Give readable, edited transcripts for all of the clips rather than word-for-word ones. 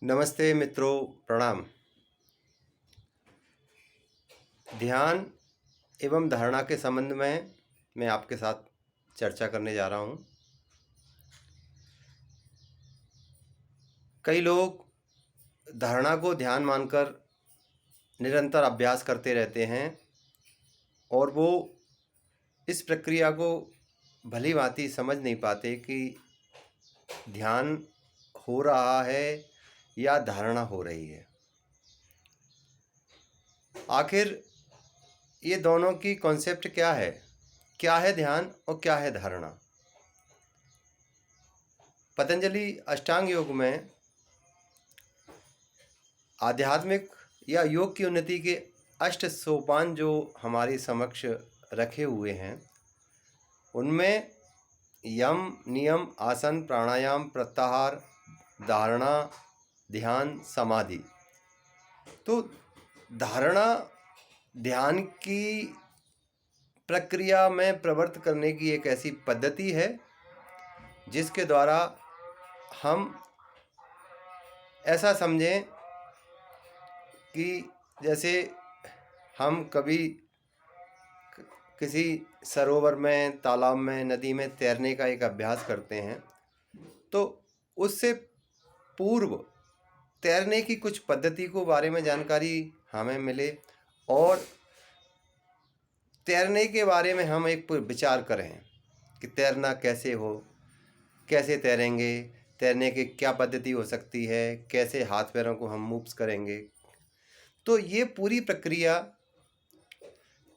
नमस्ते मित्रों, प्रणाम। ध्यान एवं धारणा के संबंध में मैं आपके साथ चर्चा करने जा रहा हूँ। कई लोग धारणा को ध्यान मानकर निरंतर अभ्यास करते रहते हैं और वो इस प्रक्रिया को भली भांति समझ नहीं पाते कि ध्यान हो रहा है या धारणा हो रही है। आखिर ये दोनों की कॉन्सेप्ट क्या है? क्या है ध्यान और क्या है धारणा? पतंजलि अष्टांग योग में आध्यात्मिक या योग की उन्नति के 8 सोपान जो हमारे समक्ष रखे हुए हैं, उनमें यम, नियम, आसन, प्राणायाम, प्रत्याहार, धारणा, ध्यान, समाधि। तो धारणा ध्यान की प्रक्रिया में प्रवृत्त करने की एक ऐसी पद्धति है जिसके द्वारा हम ऐसा समझें कि जैसे हम कभी किसी सरोवर में, तालाब में, नदी में तैरने का एक अभ्यास करते हैं, तो उससे पूर्व तैरने की कुछ पद्धति को बारे में जानकारी हमें मिले और तैरने के बारे में हम एक विचार करें कि तैरना कैसे हो, कैसे तैरेंगे, तैरने की क्या पद्धति हो सकती है, कैसे हाथ पैरों को हम मूव्स करेंगे। तो ये पूरी प्रक्रिया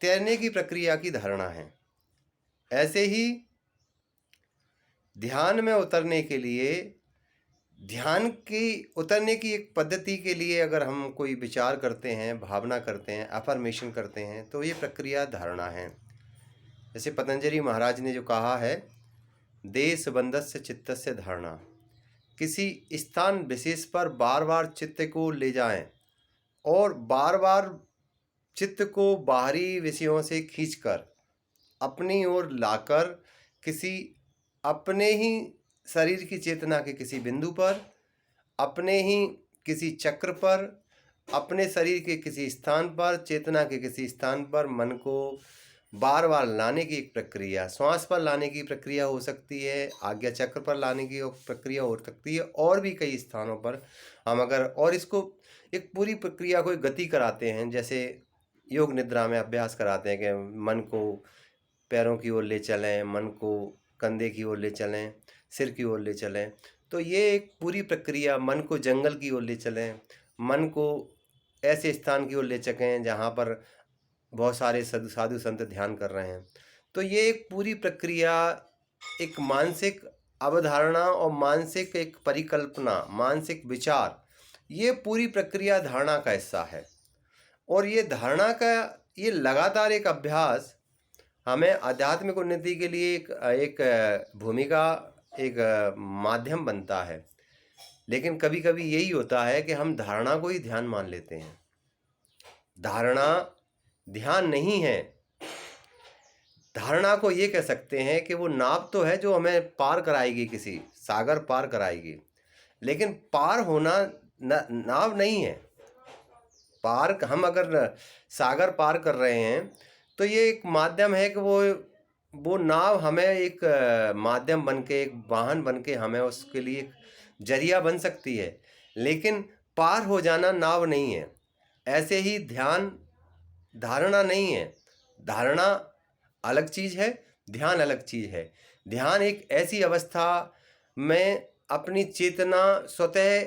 तैरने की प्रक्रिया की धारणा है। ऐसे ही ध्यान में उतरने के लिए, ध्यान की उतरने की एक पद्धति के लिए अगर हम कोई विचार करते हैं, भावना करते हैं, अफर्मेशन करते हैं, तो ये प्रक्रिया धारणा है। जैसे पतंजलि महाराज ने जो कहा है, देश बंधस्य चित्तस्य धारणा, किसी स्थान विशेष पर बार बार चित्त को ले जाएं और बार बार चित्त को बाहरी विषयों से खींचकर अपनी ओर लाकर किसी अपने ही शरीर की चेतना के किसी बिंदु पर, अपने ही किसी चक्र पर, अपने शरीर के किसी स्थान पर, चेतना के किसी स्थान पर मन को बार बार लाने की एक प्रक्रिया, श्वास पर लाने की प्रक्रिया हो सकती है, आज्ञा चक्र पर लाने की प्रक्रिया हो सकती है, और भी कई स्थानों पर हम अगर और इसको एक पूरी प्रक्रिया को गति कराते हैं। जैसे योग निद्रा में अभ्यास कराते हैं कि मन को पैरों की ओर ले चलें, मन को कंधे की ओर ले चलें, सिर की ओर ले चलें। तो ये एक पूरी प्रक्रिया, मन को जंगल की ओर ले चलें, मन को ऐसे स्थान की ओर ले सकें जहाँ पर बहुत सारे साधु संत ध्यान कर रहे हैं। तो ये एक पूरी प्रक्रिया, एक मानसिक अवधारणा और मानसिक एक परिकल्पना, मानसिक विचार, ये पूरी प्रक्रिया धारणा का हिस्सा है। और ये धारणा का ये लगातार एक अभ्यास हमें आध्यात्मिक उन्नति के लिए एक भूमिका, एक माध्यम बनता है। लेकिन कभी कभी यही होता है कि हम धारणा को ही ध्यान मान लेते हैं। धारणा ध्यान नहीं है। धारणा को ये कह सकते हैं कि वो नाव तो है जो हमें पार कराएगी, किसी सागर पार कराएगी, लेकिन पार होना नाव नहीं है। पार हम अगर सागर पार कर रहे हैं तो ये एक माध्यम है कि वो नाव हमें एक माध्यम बन के, एक वाहन बन के हमें उसके लिए एक जरिया बन सकती है, लेकिन पार हो जाना नाव नहीं है। ऐसे ही ध्यान धारणा नहीं है। धारणा अलग चीज़ है, ध्यान अलग चीज़ है। ध्यान एक ऐसी अवस्था में अपनी चेतना स्वतः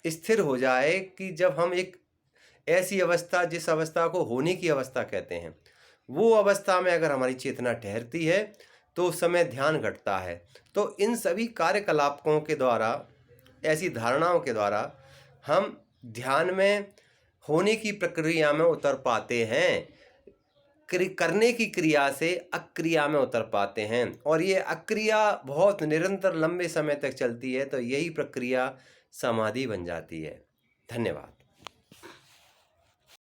स्थिर हो जाए कि जब हम एक ऐसी अवस्था, जिस अवस्था को होने की अवस्था कहते हैं, वो अवस्था में अगर हमारी चेतना ठहरती है तो उस समय ध्यान घटता है। तो इन सभी कार्यकलापों के द्वारा, ऐसी धारणाओं के द्वारा हम ध्यान में होने की प्रक्रिया में उतर पाते हैं, करने की क्रिया से अक्रिया में उतर पाते हैं। और ये अक्रिया बहुत निरंतर लंबे समय तक चलती है, तो यही प्रक्रिया समाधि बन जाती है। धन्यवाद।